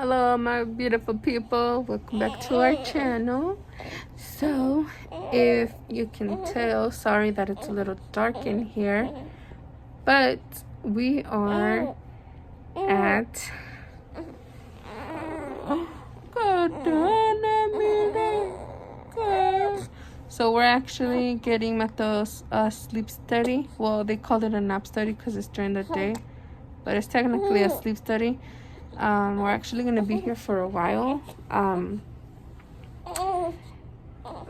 Hello my beautiful people, welcome back to our channel. So if you can tell, sorry that it's a little dark in here, but we are at so we're actually getting Mateo's sleep study. Well, they call it a nap study because it's during the day, but it's technically a sleep study. We're actually going to be here for a while.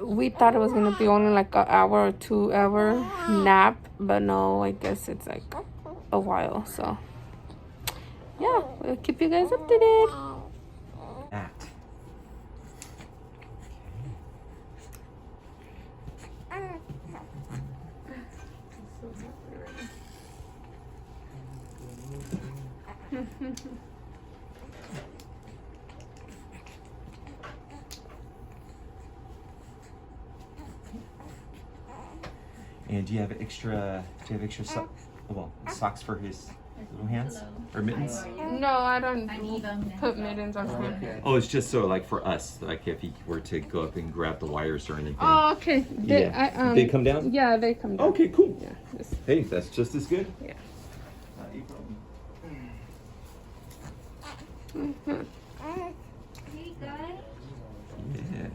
We thought it was going to be only like an hour or 2 hour nap, but no, I guess it's like a while. So yeah, we'll keep you guys updated. And do you have extra socks for his little hands? Or mittens? No, I don't put mittens on him. Oh, it's just so like for us, like if he were to go up and grab the wires or anything. Oh, okay. They come down? Yeah, they come down. Okay, cool. Yeah. Hey, that's just as good. Yeah. Hey guys. Yeah.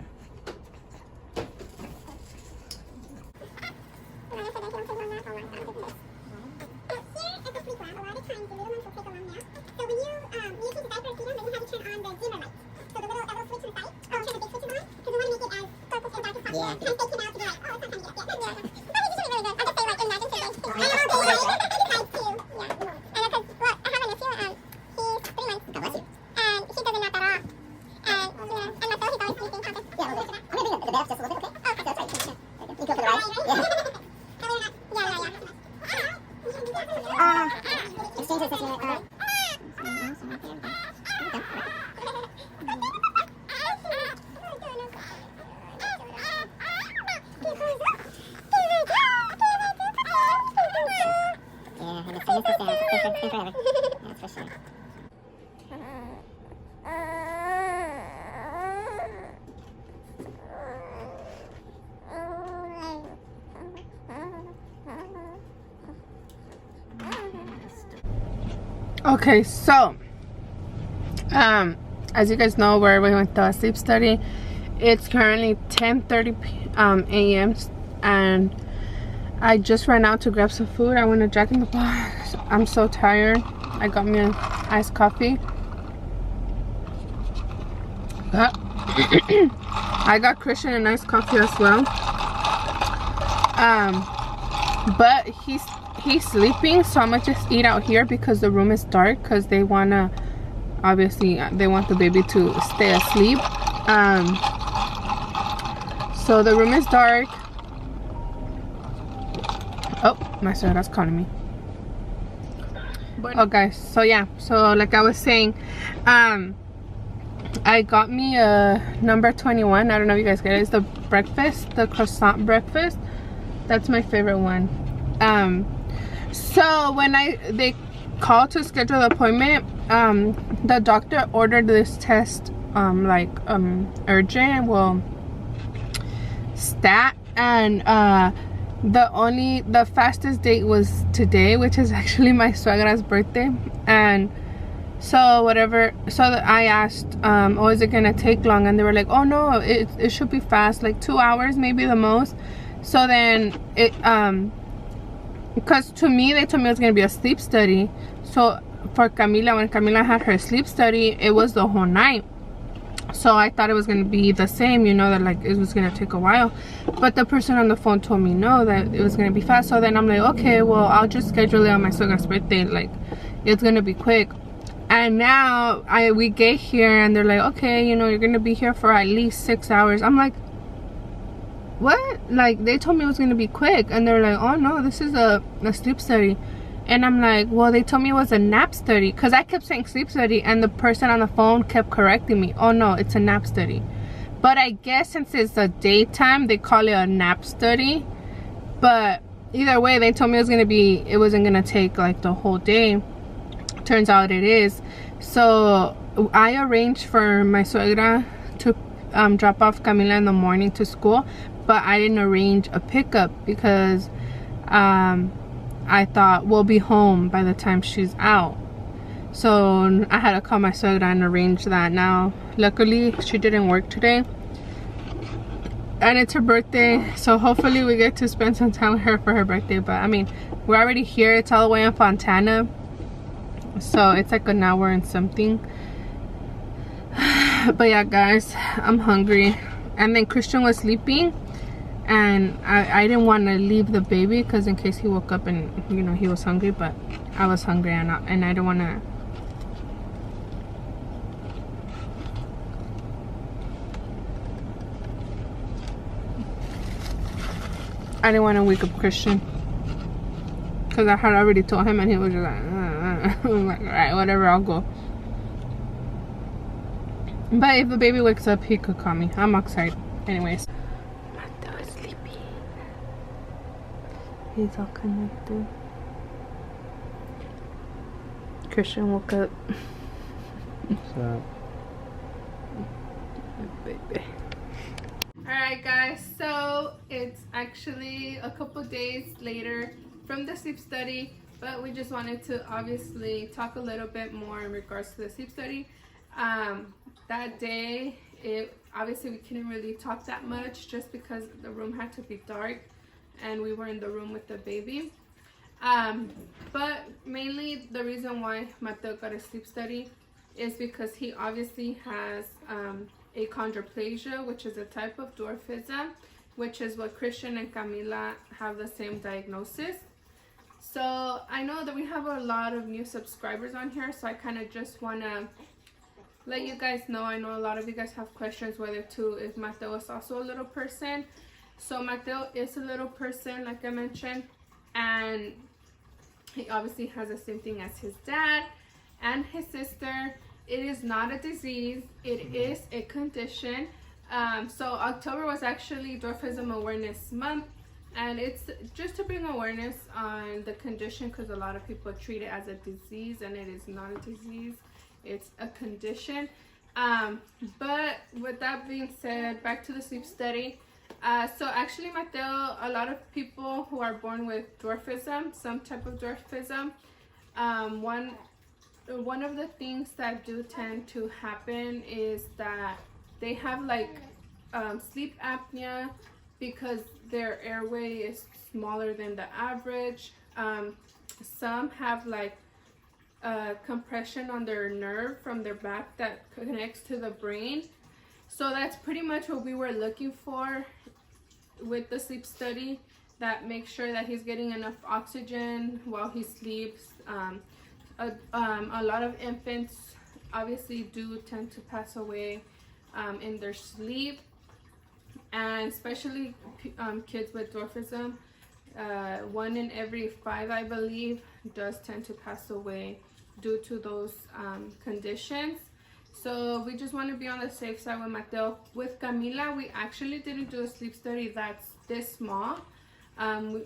Okay, so as you guys know, we went to a sleep study. It's currently 10:30 a.m. and I just ran out to grab some food. I went to Jack in the Box. I'm so tired. I got me an iced coffee. I got Cristian an iced coffee as well. But he's sleeping, so I'm gonna just eat out here because the room is dark, because they wanna, obviously they want the baby to stay asleep. So the room is dark. Oh, my that's calling me. Okay, so yeah, so like I was saying, I got me a number 21. I don't know if you guys get it. It's the breakfast, the croissant breakfast. That's my favorite one. So when they called to schedule the appointment, the doctor ordered this test urgent, well, stat, and the fastest date was today, which is actually my suegra's birthday. And so I asked, oh, is it gonna take long? And they were like, oh no, it should be fast, like 2 hours maybe the most. So then it because to me, they told me it was going to be a sleep study. So for Camila, when Camila had her sleep study, it was the whole night. So I thought it was going to be the same, you know, that like it was going to take a while. But the person on the phone told me no, that it was going to be fast. So then I'm like, okay, well, I'll just schedule it on my suegra's birthday. Like, it's going to be quick. And now we get here and they're like, okay, you know, you're going to be here for at least 6 hours. I'm like, what? Like, they told me it was going to be quick, and they're like, oh no, this is a sleep study. And I'm like, well, they told me it was a nap study, because I kept saying sleep study, and the person on the phone kept correcting me. Oh no, it's a nap study. But I guess since it's a daytime, they call it a nap study. But either way, they told me it wasn't gonna take like the whole day. Turns out it is. So I arranged for my suegra to drop off Camila in the morning to school, but I didn't arrange a pickup because I thought we'll be home by the time she's out. So I had to call my suegra and arrange that. Now, luckily, she didn't work today. And it's her birthday, so hopefully we get to spend some time with her for her birthday. But I mean, we're already here. It's all the way in Fontana. So it's like an hour and something. But yeah, guys, I'm hungry. And then Cristian was sleeping. And I didn't want to leave the baby because in case he woke up and, you know, he was hungry. But I was hungry and I didn't want to. I didn't want to wake up Cristian. Because I had already told him and he was just like, I'm like, alright, whatever, I'll go. But if the baby wakes up, he could call me. I'm excited. Anyways. Mateo is sleepy. He's all connected. Cristian woke up. What's up? Baby. Alright guys, so it's actually a couple days later from the sleep study, but we just wanted to obviously talk a little bit more in regards to the sleep study. That day, obviously we couldn't really talk that much just because the room had to be dark and we were in the room with the baby. But mainly the reason why Mateo got a sleep study is because he obviously has achondroplasia, which is a type of dwarfism, which is what Cristian and Camila have the same diagnosis. So I know that we have a lot of new subscribers on here, so I kind of just want to let you guys know. I know a lot of you guys have questions whether if Mateo is also a little person. So Mateo is a little person, like I mentioned, and he obviously has the same thing as his dad and his sister. It is not a disease, it is a condition. So October was actually Dwarfism Awareness Month, and it's just to bring awareness on the condition because a lot of people treat it as a disease, and it is not a disease, it's a condition. But with that being said, back to the sleep study. So actually Mateo, a lot of people who are born with dwarfism, some type of dwarfism, one of the things that do tend to happen is that they have like sleep apnea because their airway is smaller than the average. Some have like compression on their nerve from their back that connects to the brain. So that's pretty much what we were looking for with the sleep study, that makes sure that he's getting enough oxygen while he sleeps. A lot of infants obviously do tend to pass away in their sleep, and especially kids with dwarfism. 1 in every 5, I believe, does tend to pass away due to those conditions. So we just want to be on the safe side with Mateo. With Camila, we actually didn't do a sleep study that's this small.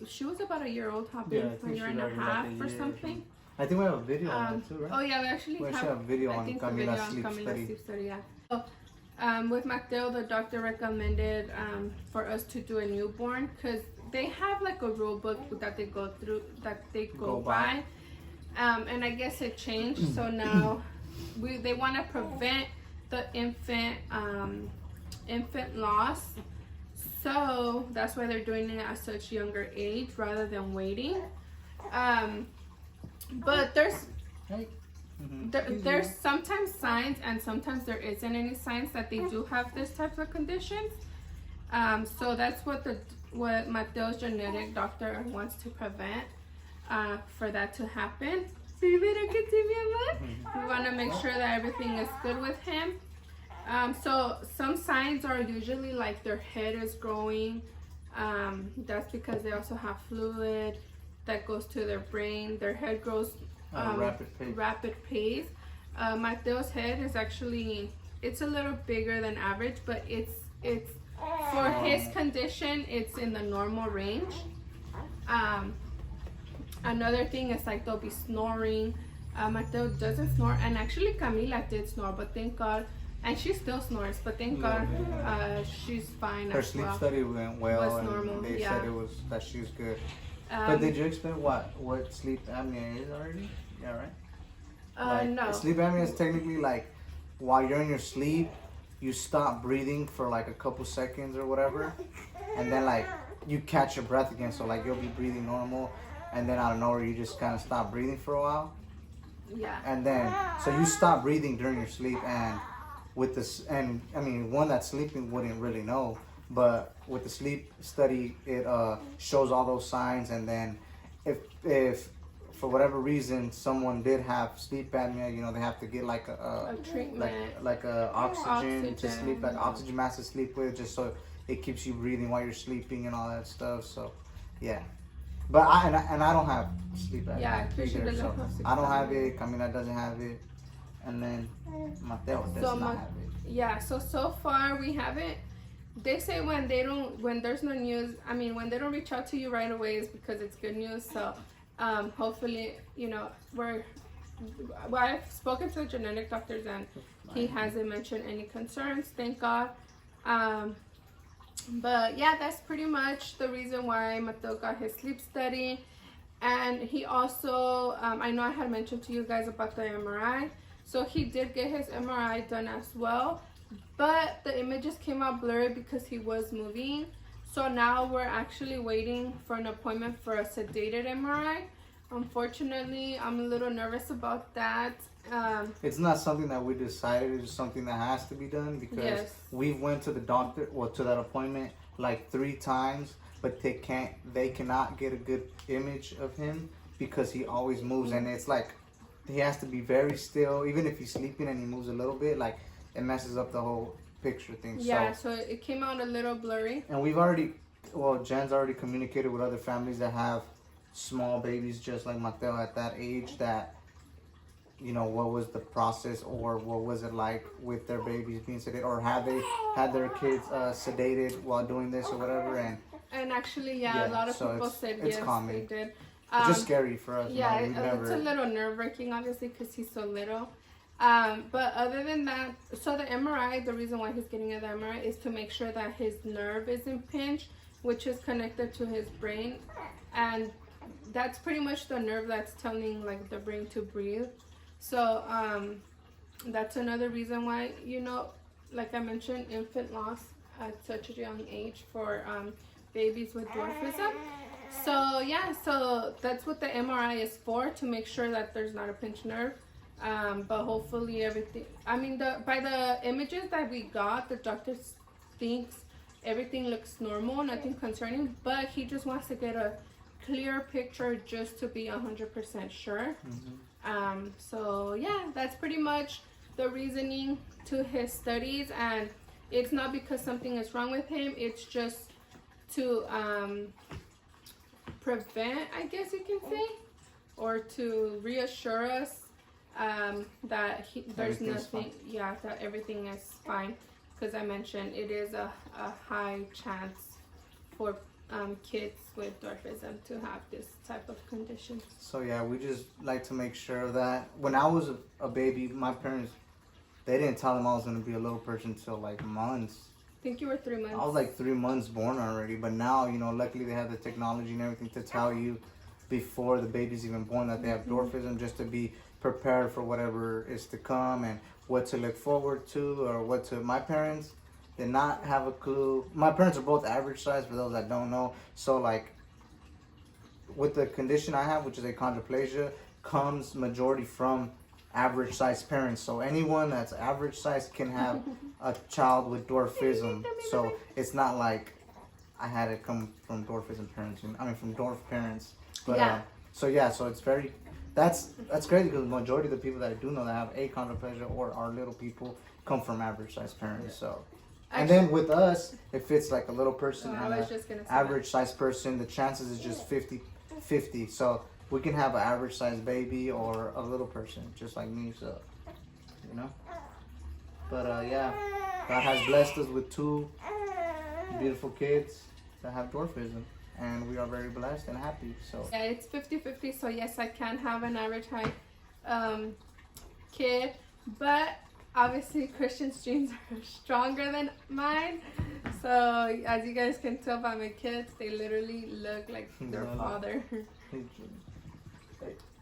She was about a year old, a year and a half or something. I think we have a video on it too, right? Oh yeah, we actually have a video on Camila's sleep study. Yeah. So, with Mateo, the doctor recommended for us to do a newborn because they have like a rule book that they go through, that they go by. And I guess it changed, so now they want to prevent the infant loss. So that's why they're doing it at such younger age rather than waiting. But there's sometimes signs and sometimes there isn't any signs that they do have this type of conditions. So that's what Mateo's genetic doctor wants to prevent, for that to happen. We want to make sure that everything is good with him. So some signs are usually like their head is growing. That's because they also have fluid that goes to their brain. Their head grows rapid pace. Mateo's head is actually, it's a little bigger than average, but it's for his condition, it's in the normal range. Another thing is like they'll be snoring Mateo doesn't snore, and actually Camila did snore, but thank God, and she still snores, but thank God she's fine. Her sleep study went well, was and normal, they yeah. said that she was good. But did you explain what sleep apnea is already? Yeah, right? No. Sleep apnea is technically like while you're in your sleep, you stop breathing for like a couple seconds or whatever, and then like you catch your breath again. So like you'll be breathing normal, and then out of nowhere you just kind of stop breathing for a while. Yeah. And then so you stop breathing during your sleep, and with this, and I mean one that's sleeping wouldn't really know, but with the sleep study it shows all those signs, and then if for whatever reason someone did have sleep apnea, you know, they have to get like a treatment, like a oxygen to sleep, like oxygen mask to sleep with, just so it keeps you breathing while you're sleeping and all that stuff. So yeah, but I don't have sleep apnea. Yeah, Cristian doesn't so have sleep I don't apnea. have it. Camila doesn't have it, and then Mateo does not have it. Yeah, so far we haven't. They say when there's no news, I mean when they don't reach out to you right away is because it's good news. So hopefully, you know, I've spoken to the genetic doctors and he hasn't mentioned any concerns, thank God. But yeah, that's pretty much the reason why Mateo got his sleep study. And he also, I know I had mentioned to you guys about the MRI. So he did get his MRI done as well. But the images came out blurry because he was moving. So now we're actually waiting for an appointment for a sedated MRI. Unfortunately, I'm a little nervous about that. It's not something that we decided. It's something that has to be done because we went to the doctor, to that appointment like 3 times, but they cannot get a good image of him because he always moves, and it's like he has to be very still. Even if he's sleeping and he moves a little bit, like it messes up the whole picture thing. Yeah, so it came out a little blurry. And Jenn's already communicated with other families that have small babies just like Mateo at that age, that, you know, what was the process or what was it like with their babies being sedated, or have they had their kids sedated while doing this or whatever. And actually, a lot of people said yes, common. they did. It's just scary for us. Yeah, it's a little nerve-wracking, obviously, because he's so little. But other than that, so the MRI, the reason why he's getting the MRI is to make sure that his nerve isn't pinched, which is connected to his brain. And that's pretty much the nerve that's telling like the brain to breathe. So that's another reason why, you know, like I mentioned, infant loss at such a young age for babies with dwarfism. So yeah, so that's what the MRI is for, to make sure that there's not a pinched nerve. But hopefully everything, I mean, by the images that we got, the doctor thinks everything looks normal, nothing concerning, but he just wants to get a clear picture just to be 100% sure. So yeah, that's pretty much the reasoning to his studies, and it's not because something is wrong with him, it's just to prevent, I guess you can say, or to reassure us that there's nothing, that everything is fine, because I mentioned it is a high chance for kids with dwarfism to have this type of condition. So yeah, we just like to make sure that when I was a baby, my parents, they didn't tell them I was going to be a little person until like months. I think you were 3 months. I was like 3 months born already, but now, you know, luckily they have the technology and everything to tell you before the baby's even born that they have dwarfism, just to be prepared for whatever is to come and what to look forward to, or what to. My parents did not have a clue. My parents are both average size, for those that don't know. So like with the condition I have, which is achondroplasia, comes majority from average size parents. So anyone that's average size can have a child with dwarfism. So it's not like I had it come from dwarfism parents. I mean from dwarf parents. But so it's very, that's crazy, because the majority of the people that I do know that have achondroplasia or are little people come from average size parents. So. And then with us, if it's like a little person and an average size person, the chances is just 50-50. So we can have an average size baby or a little person, just like me. So, you know. But yeah, God has blessed us with 2 beautiful kids that have dwarfism, and we are very blessed and happy. So yeah, it's 50-50. So yes, I can have an average height kid, but obviously Christian's genes are stronger than mine. So as you guys can tell by my kids, they literally look like their father.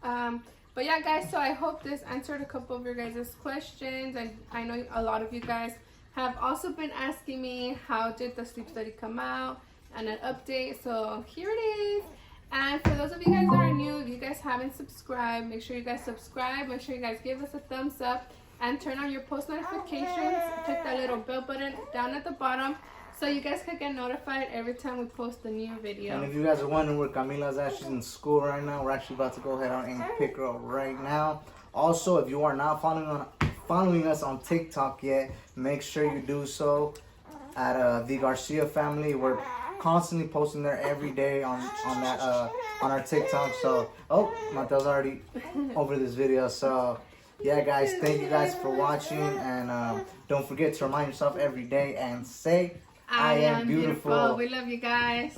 But yeah, guys, so I hope this answered a couple of your guys' questions, and I know a lot of you guys have also been asking me how did the sleep study come out and an update. So here it is. And for those of you guys that are new, if you guys haven't subscribed, make sure you guys subscribe. Make sure you guys give us a thumbs up and turn on your post notifications. Click that little bell button down at the bottom so you guys can get notified every time we post a new video. And if you guys are wondering where Camila's at, she's in school right now. We're actually about to go ahead and pick her up right now. Also, if you are not following us on TikTok yet, make sure you do so at Thee Garcia Family. We're constantly posting there every day on our TikTok. So, Mateo's already over this video. So, yeah, guys, thank you guys for watching, and don't forget to remind yourself every day and say, I am beautiful. We love you guys.